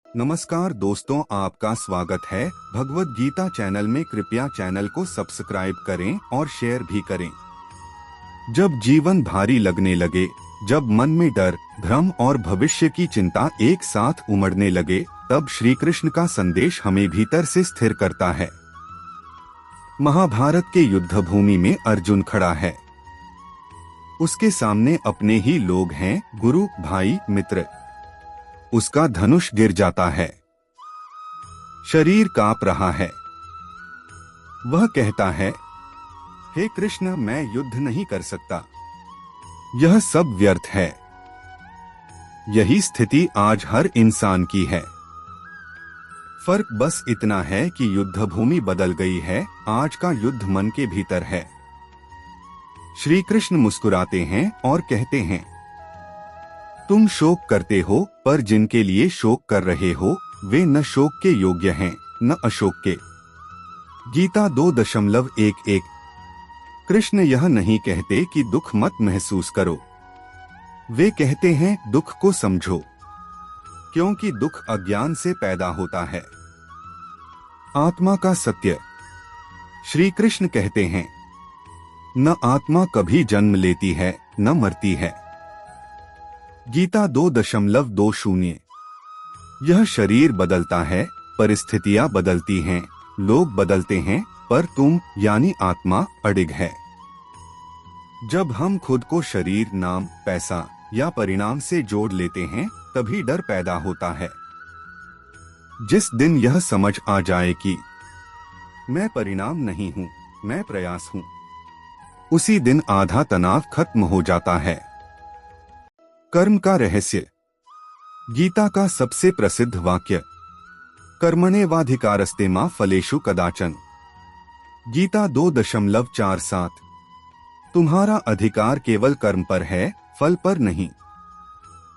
नमस्कार दोस्तों, आपका स्वागत है भगवत गीता चैनल में। कृपया चैनल को सब्सक्राइब करें और शेयर भी करें। जब जीवन भारी लगने लगे, जब मन में डर, भ्रम और भविष्य की चिंता एक साथ उमड़ने लगे, तब श्री कृष्ण का संदेश हमें भीतर से स्थिर करता है। महाभारत के युद्ध भूमि में अर्जुन खड़ा है। उसके सामने अपने ही लोग हैं, गुरु, भाई, मित्र। उसका धनुष गिर जाता है, शरीर कांप रहा है। वह कहता है, हे कृष्ण, मैं युद्ध नहीं कर सकता, यह सब व्यर्थ है। यही स्थिति आज हर इंसान की है। फर्क बस इतना है कि युद्ध भूमि बदल गई है, आज का युद्ध मन के भीतर है। श्री कृष्ण मुस्कुराते हैं और कहते हैं, तुम शोक करते हो, पर जिनके लिए शोक कर रहे हो वे न शोक के योग्य हैं न अशोक के। गीता 2:11। कृष्ण यह नहीं कहते कि दुख मत महसूस करो, वे कहते हैं दुख को समझो, क्योंकि दुख अज्ञान से पैदा होता है। आत्मा का सत्य। श्री कृष्ण कहते हैं, न आत्मा कभी जन्म लेती है न मरती है। गीता 2:20। यह शरीर बदलता है, परिस्थितियां बदलती हैं, लोग बदलते हैं, पर तुम यानी आत्मा अडिग है। जब हम खुद को शरीर, नाम, पैसा या परिणाम से जोड़ लेते हैं, तभी डर पैदा होता है। जिस दिन यह समझ आ जाए कि मैं परिणाम नहीं हूं, मैं प्रयास हूं, उसी दिन आधा तनाव खत्म हो जाता है। कर्म का रहस्य। गीता का सबसे प्रसिद्ध वाक्य, कर्मण्येवाधिकारस्ते मा फलेषु कदाचन। गीता 2:47। तुम्हारा अधिकार केवल कर्म पर है, फल पर नहीं।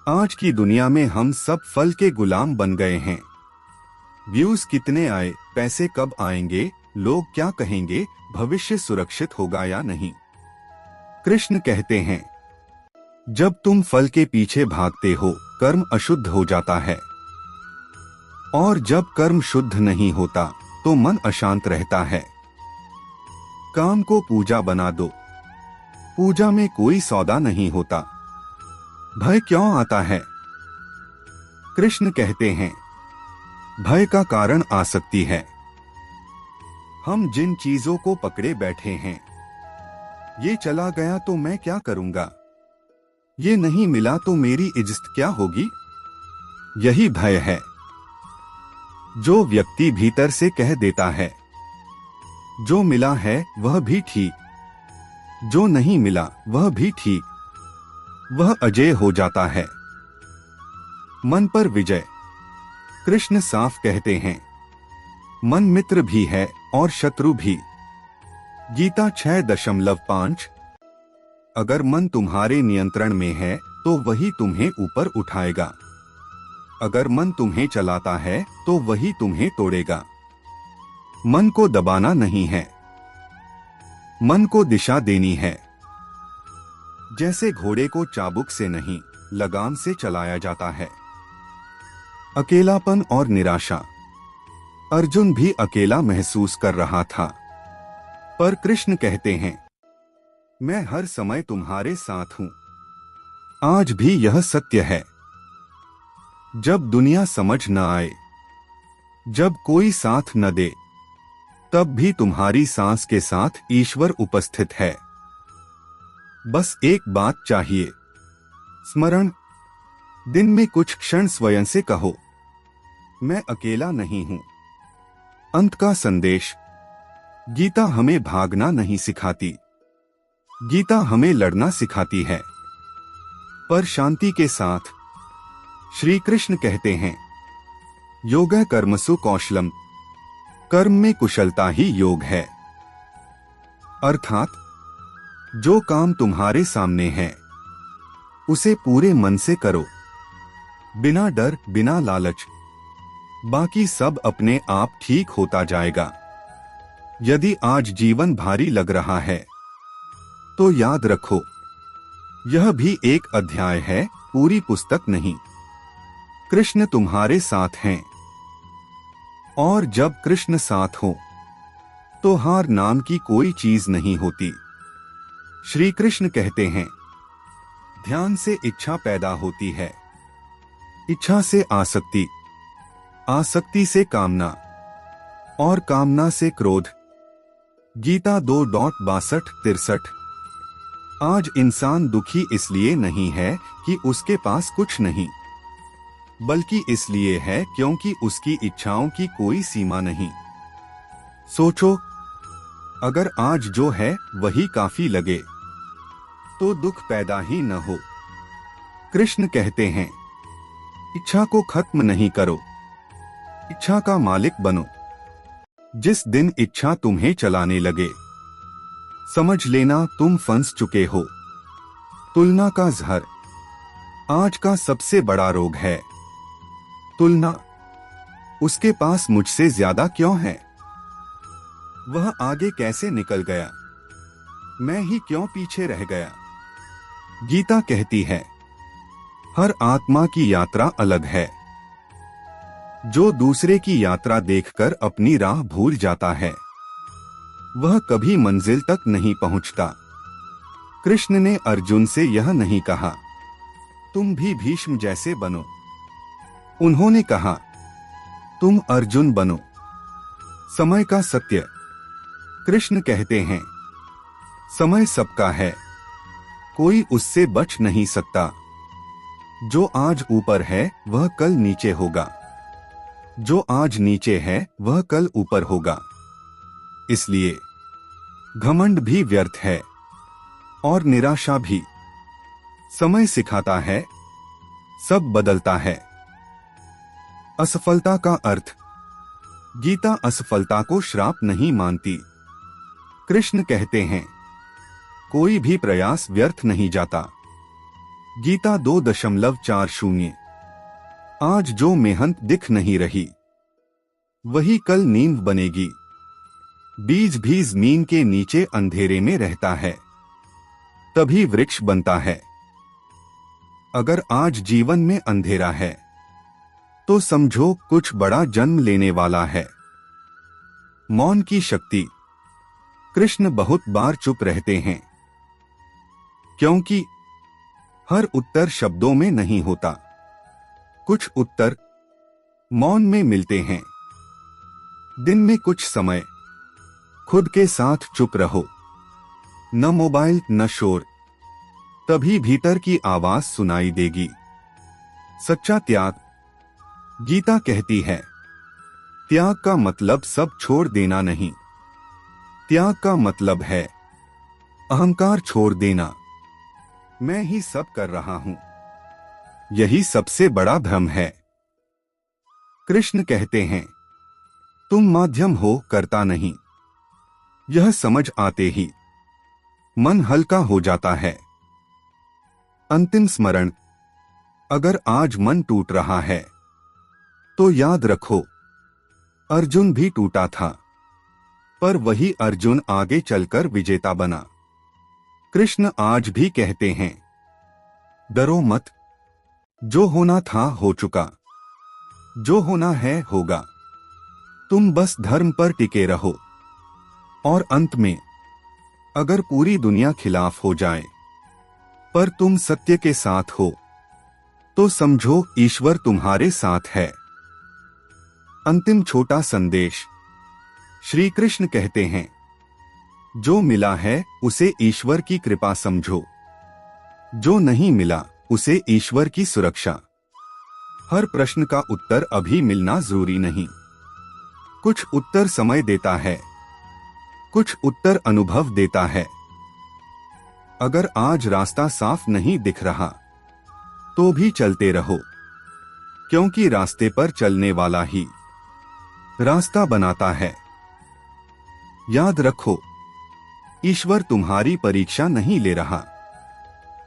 आज की दुनिया में हम सब फल के गुलाम बन गए हैं। व्यूज कितने आए, पैसे कब आएंगे, लोग क्या कहेंगे, भविष्य सुरक्षित होगा या नहीं। कृष्ण कहते हैं, जब तुम फल के पीछे भागते हो, कर्म अशुद्ध हो जाता है, और जब कर्म शुद्ध नहीं होता तो मन अशांत रहता है। काम को पूजा बना दो, पूजा में कोई सौदा नहीं होता। भय क्यों आता है? कृष्ण कहते हैं, भय का कारण आसक्ति है। हम जिन चीजों को पकड़े बैठे हैं, ये चला गया तो मैं क्या करूंगा, ये नहीं मिला तो मेरी इज्जत क्या होगी, यही भय है। जो व्यक्ति भीतर से कह देता है, जो मिला है वह भी ठीक, जो नहीं मिला वह भी ठीक, वह अजय हो जाता है। मन पर विजय। कृष्ण साफ कहते हैं, मन मित्र भी है और शत्रु भी। गीता 6:5। अगर मन तुम्हारे नियंत्रण में है तो वही तुम्हें ऊपर उठाएगा, अगर मन तुम्हें चलाता है तो वही तुम्हें तोड़ेगा। मन को दबाना नहीं है, मन को दिशा देनी है। जैसे घोड़े को चाबुक से नहीं, लगाम से चलाया जाता है। अकेलापन और निराशा। अर्जुन भी अकेला महसूस कर रहा था, पर कृष्ण कहते हैं, मैं हर समय तुम्हारे साथ हूं। आज भी यह सत्य है। जब दुनिया समझ न आए, जब कोई साथ न दे, तब भी तुम्हारी सांस के साथ ईश्वर उपस्थित है। बस एक बात चाहिए, स्मरण। दिन में कुछ क्षण स्वयं से कहो, मैं अकेला नहीं हूं। अंत का संदेश। गीता हमें भागना नहीं सिखाती, गीता हमें लड़ना सिखाती है, पर शांति के साथ। श्री कृष्ण कहते हैं, योगः कर्मसु कौशलम। कर्म में कुशलता ही योग है। अर्थात जो काम तुम्हारे सामने है उसे पूरे मन से करो, बिना डर, बिना लालच। बाकी सब अपने आप ठीक होता जाएगा। यदि आज जीवन भारी लग रहा है तो याद रखो, यह भी एक अध्याय है, पूरी पुस्तक नहीं। कृष्ण तुम्हारे साथ हैं, और जब कृष्ण साथ हो तो हार नाम की कोई चीज नहीं होती। श्री कृष्ण कहते हैं, ध्यान से इच्छा पैदा होती है, इच्छा से आसक्ति, आसक्ति से कामना, और कामना से क्रोध। गीता 2:62-63। आज इंसान दुखी इसलिए नहीं है कि उसके पास कुछ नहीं, बल्कि इसलिए है क्योंकि उसकी इच्छाओं की कोई सीमा नहीं। सोचो, अगर आज जो है वही काफी लगे तो दुख पैदा ही न हो। कृष्ण कहते हैं, इच्छा को खत्म नहीं करो, इच्छा का मालिक बनो। जिस दिन इच्छा तुम्हें चलाने लगे, समझ लेना तुम फंस चुके हो। तुलना का जहर आज का सबसे बड़ा रोग है। तुलना, उसके पास मुझसे ज्यादा क्यों है, वह आगे कैसे निकल गया, मैं ही क्यों पीछे रह गया। गीता कहती है, हर आत्मा की यात्रा अलग है। जो दूसरे की यात्रा देखकर अपनी राह भूल जाता है, वह कभी मंजिल तक नहीं पहुंचता। कृष्ण ने अर्जुन से यह नहीं कहा, तुम भी भीष्म जैसे बनो। उन्होंने कहा, तुम अर्जुन बनो। समय का सत्य। कृष्ण कहते हैं, समय सबका है, कोई उससे बच नहीं सकता। जो आज ऊपर है वह कल नीचे होगा, जो आज नीचे है वह कल ऊपर होगा। इसलिए घमंड भी व्यर्थ है और निराशा भी। समय सिखाता है, सब बदलता है। असफलता का अर्थ। गीता असफलता को श्राप नहीं मानती। कृष्ण कहते हैं, कोई भी प्रयास व्यर्थ नहीं जाता। गीता 2:40। आज जो मेहनत दिख नहीं रही, वही कल नींद बनेगी। बीज भी जमीन के नीचे अंधेरे में रहता है, तभी वृक्ष बनता है। अगर आज जीवन में अंधेरा है, तो समझो कुछ बड़ा जन्म लेने वाला है। मौन की शक्ति। कृष्ण बहुत बार चुप रहते हैं, क्योंकि हर उत्तर शब्दों में नहीं होता। कुछ उत्तर मौन में मिलते हैं। दिन में कुछ समय खुद के साथ चुप रहो, न मोबाइल न शोर, तभी भीतर की आवाज सुनाई देगी। सच्चा त्याग। गीता कहती है, त्याग का मतलब सब छोड़ देना नहीं, त्याग का मतलब है अहंकार छोड़ देना। मैं ही सब कर रहा हूं, यही सबसे बड़ा भ्रम है। कृष्ण कहते हैं, तुम माध्यम हो, करता नहीं। यह समझ आते ही मन हल्का हो जाता है। अंतिम स्मरण। अगर आज मन टूट रहा है, तो याद रखो, अर्जुन भी टूटा था, पर वही अर्जुन आगे चलकर विजेता बना। कृष्ण आज भी कहते हैं, डरो मत, जो होना था हो चुका, जो होना है होगा। तुम बस धर्म पर टिके रहो। और अंत में, अगर पूरी दुनिया खिलाफ हो जाए, पर तुम सत्य के साथ हो, तो समझो ईश्वर तुम्हारे साथ है। अंतिम छोटा संदेश। श्री कृष्ण कहते हैं, जो मिला है उसे ईश्वर की कृपा समझो, जो नहीं मिला उसे ईश्वर की सुरक्षा। हर प्रश्न का उत्तर अभी मिलना जरूरी नहीं। कुछ उत्तर समय देता है, कुछ उत्तर अनुभव देता है। अगर आज रास्ता साफ नहीं दिख रहा, तो भी चलते रहो, क्योंकि रास्ते पर चलने वाला ही रास्ता बनाता है। याद रखो, ईश्वर तुम्हारी परीक्षा नहीं ले रहा,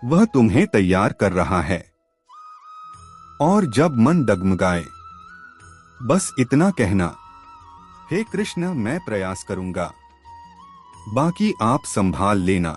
वह तुम्हें तैयार कर रहा है। और जब मन डगमगाए, बस इतना कहना, हे कृष्ण, मैं प्रयास करूंगा, बाकी आप संभाल लेना।